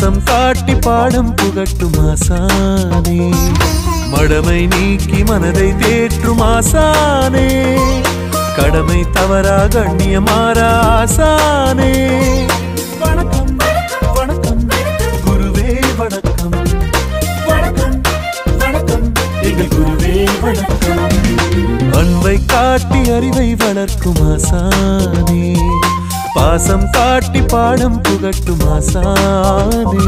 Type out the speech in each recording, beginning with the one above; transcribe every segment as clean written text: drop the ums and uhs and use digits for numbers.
பாசம் காட்டி பாடம் புகட்டும் ஆசானே மடமை நீக்கி மனதை தேற்றும் ஆசானே கடமை தவறா கண்ணியமாறா ஆசானே வணக்கம் வணக்கம் குருவே வணக்கம் வணக்கம் வணக்கம் எங்கள் குருவே வணக்கம் அன்பை காட்டி அறிவை வளர்க்கும் ஆசானே பாசம் காட்டி பாடம் புகட்டும் ஆசானே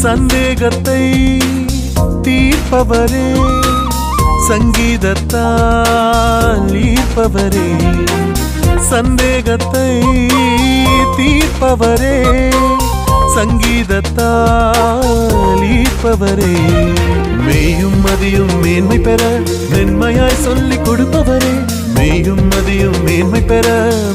சந்தேகத்தை தீர்ப்பவரே சங்கீதத்தால் ஈர்ப்பவரே சந்தேகத்தை தீர்ப்பவரே சங்கீதத்தால் ஈர்ப்பவரே மெய்யும் மதியும் மேன்மை பெற மென்மையாய் சொல்லிக் கொடுப்பவரே மெய்யும் மதியும் மேன்மை பெற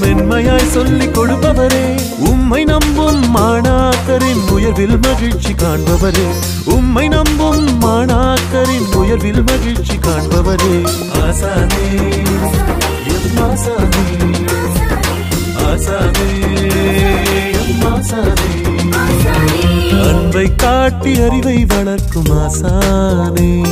மென்மையாய் சொல்லிக் கொடுப்பவரே உம்மை நம்பும் மாணாக்கரின் உயர்வில் மகிழ்ச்சி காண்பவரே உம்மை நம்பும் மாணாக்கரின் உயர்வில் மகிழ்ச்சி காண்பவரே ஆசானே எம் ஆசானே ஆசானே எம் ஆசானே அன்பை காட்டி அறிவை வளர்க்கும் ஆசானே